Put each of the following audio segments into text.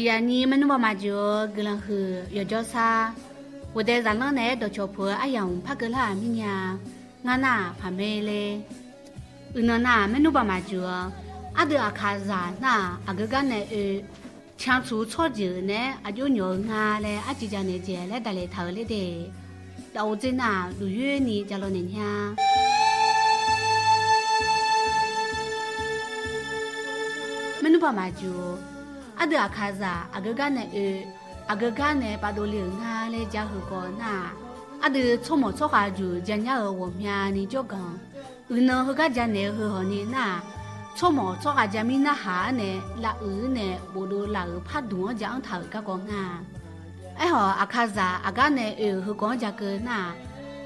呀，你们那嘛就个人喝要叫啥？我在让人呢到桥坡哎呀，怕个啦咪呀，俺那怕没嘞。那那们那嘛就阿德阿卡扎那阿个干呢强出错就呢阿就牛啊嘞阿就叫那姐来带来头来的，到这那路远你叫了人家。们那嘛就。阿德阿卡扎阿个干呢阿个干呢把多领啊来家和个那阿德错么错下就家家和我们你就讲，呢和个家呢和和你那错么错下家咪那下呢拉呢不都拉怕多讲头个讲啊，哎好阿卡扎阿个呢和讲家个那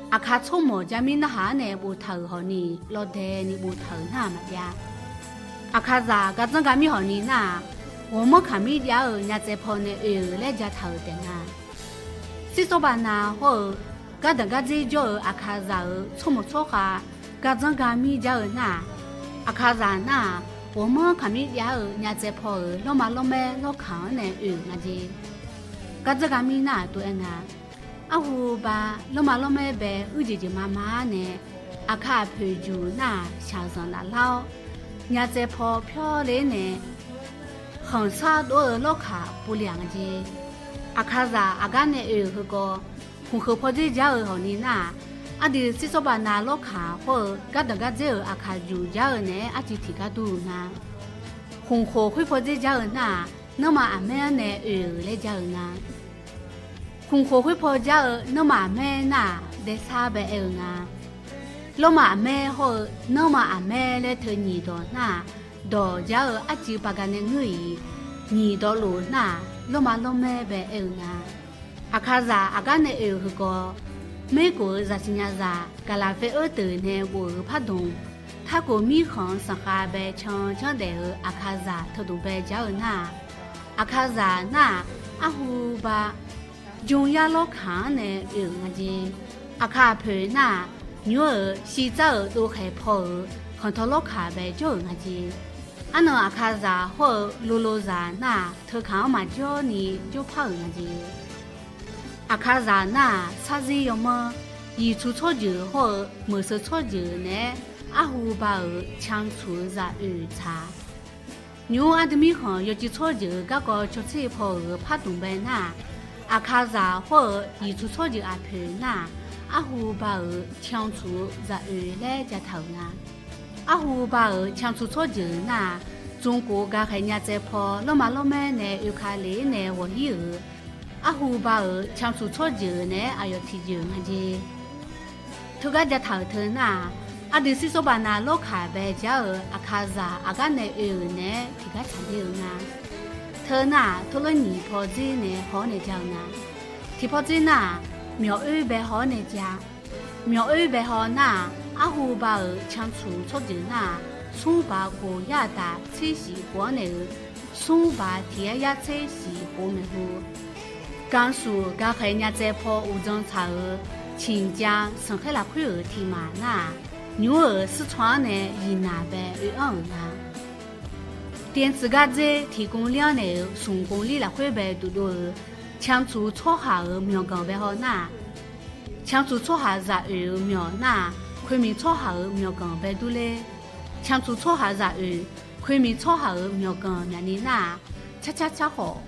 阿卡错么家咪那下呢不头和你老的你不头那么呀，阿卡扎个真个咪和你那。我们看米家人家在跑呢，来家头的呐。是说吧呐，或个等个这叫阿卡扎错么错哈，个整个米家人呐，阿卡扎呐，我们看米家人家在跑，老妈老妹老看呢，那些，个这个米呐对呐，阿胡吧，老妈老妹呗，姐姐妈妈呢，阿卡陪住呐，小上那老，人家在跑漂亮呢。很少多老卡不良的，阿卡扎阿干呢那个，红河坡这家和你那，阿的是说把那老卡或个等个这阿卡住家呢阿就提个多呢，红河会坡这家那，那么阿妹呢来家呢，红河会坡家那么阿妹那在啥白呢，老嘛阿妹或那么阿妹来推你的那。到家阿舅把个那女，你到路那，老妈老妹呗啊，阿卡扎阿个那个，美国在新加坡，格拉菲尔德呢我怕动，他个米行上下呗强强的阿卡扎他都呗家那，阿卡扎那阿胡吧，中央老看呢那些，阿卡陪那女儿洗澡都害怕，很多老看呗就那些。阿侬阿卡扎或露露扎那，他看嘛叫你就怕人家。阿卡扎那啥子要么，一出错就或没说错就呢，阿胡把强出在查。牛阿的米行要去错就，个个出去跑怕东北那，阿卡扎或一出错就阿陪那，阿胡把强出在来家头那。阿胡把强出错就那，中国个还人家在跑，老妈老妹呢又看嘞呢我有，阿胡把强出错就呢，还要提就那些，他个家头头那，阿就是说把那老卡呗家阿卡扎阿个呢呢，提个产的那，他那他了你跑子呢好呢家那，提跑子那苗呗好呢家，苗呗好那。阿胡把强出错就那，送把国亚达车西国内，送把天亚车西国门户。甘肃个海人家在跑乌镇茶新疆上海那块天马那，牛儿四川呢以南边那。电子个在提供两年送公里那块边多多，强出错下苗港边好那，强出错下在苗那。昆明错下苗港白都嘞，强出错下在昆明错下苗港苗里那，恰好，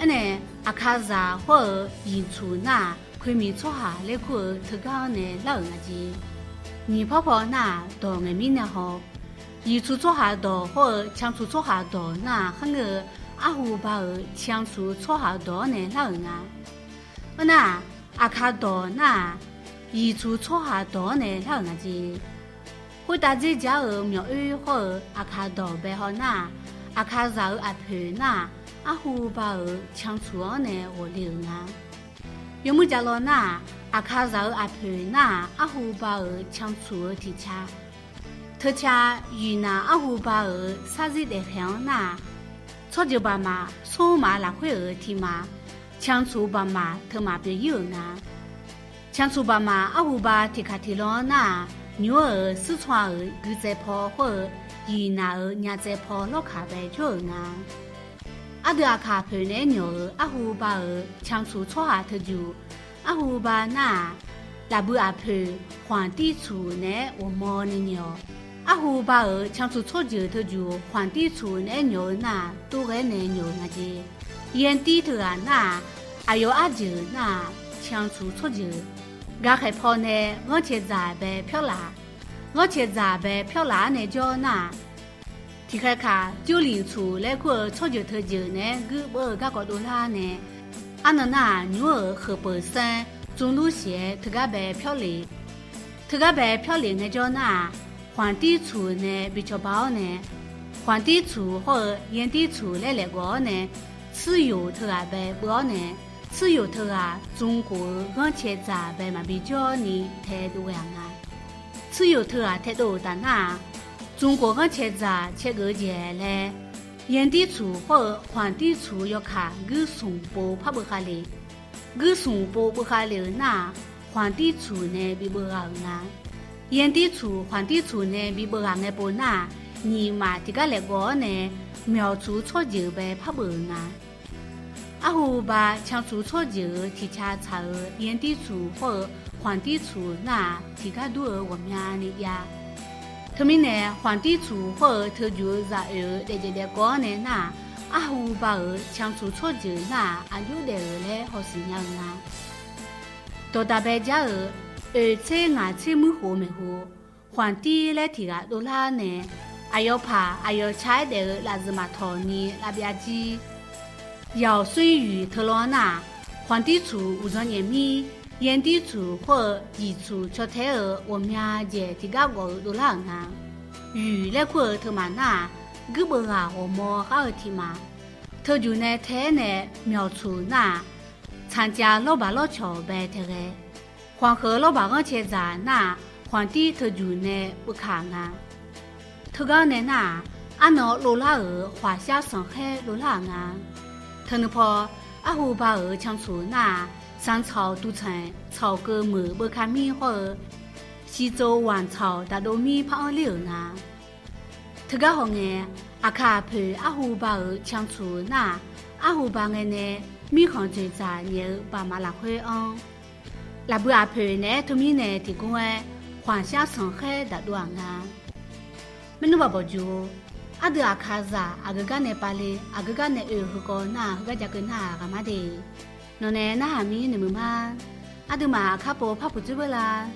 呢阿卡扎或引出那昆明错下来个特高呢老人家，你泡泡那到外面呢好，引出错下到或强出错下到那很个阿胡把强出错下到呢老人啊，那阿卡到那。一出错下多呢，老人家，或大这家苗或阿卡多白好那，阿卡扎阿陪那，阿胡把强出呢我留那，有么家了那，阿卡扎阿陪那，阿胡把强出提恰，特恰与那阿胡把啥子的香那，错就把嘛，错嘛那会提嘛，强出把嘛特嘛别有那。强出爸妈阿胡巴提卡提罗那，牛儿四川儿个在跑或云南儿伢在跑老卡白就啊，阿德阿卡陪呢牛儿阿胡巴儿强出错下头就阿胡巴那拉布阿陪皇帝出呢我摸呢牛阿胡巴儿强出错就头就皇帝出呢牛那都个呢牛那些眼底头啊那阿有阿舅那强出错就我害怕呢我去咋呗漂啦我去咋呗漂啦呢叫那提开卡90处来过错就头就呢个不个个多啦呢阿能那女儿和本身中路线特个呗漂亮特个呗漂亮呢叫那皇帝处呢比较包呢皇帝处和炎帝处来个呢自由特个呗包呢自由特啊中国我去咋呗嘛比较呢态度样啊自由特啊态度的那中国我去咋去个节嘞炎帝处和皇帝处要看个送波怕不下来个送波不下来那皇帝处呢比不好啊炎帝处皇帝处呢比不好的不那你嘛这个那个呢描出错就呗怕不啊阿胡巴强出错就提查查炎帝处和皇帝处那提个多我们的呀他们呢皇帝处和特就在这个呢那阿胡巴强出错就那阿有的嘞好是样啊到大白家且俺且没活没活皇帝来提个多啦呢阿要怕阿要拆的那是嘛托尼那边机要顺于特罗那皇帝处武装严密炎帝处或地处却太我们这提个我多啦啊与来过特嘛那个不啊我们好提嘛特就呢太呢描出那参加老爸老乔白特个黄河老爸我去咋那皇帝特就呢不看啊特个呢那阿诺罗拉尔华夏上海罗拉啊特能破阿胡巴尔强出那三朝都城朝歌木不看米和西周王朝大都米泡流啊特个红诶阿卡陪阿胡巴尔强出那阿胡巴尔呢米行最早牛爸妈拉会拉不阿陪呢他们呢提供诶华夏上海大都啊没弄不就阿德阿卡扎阿个干呢巴黎阿个干呢和个那和个家跟那干嘛的？侬呢那还没你们吗？阿德嘛卡波怕不住不啦？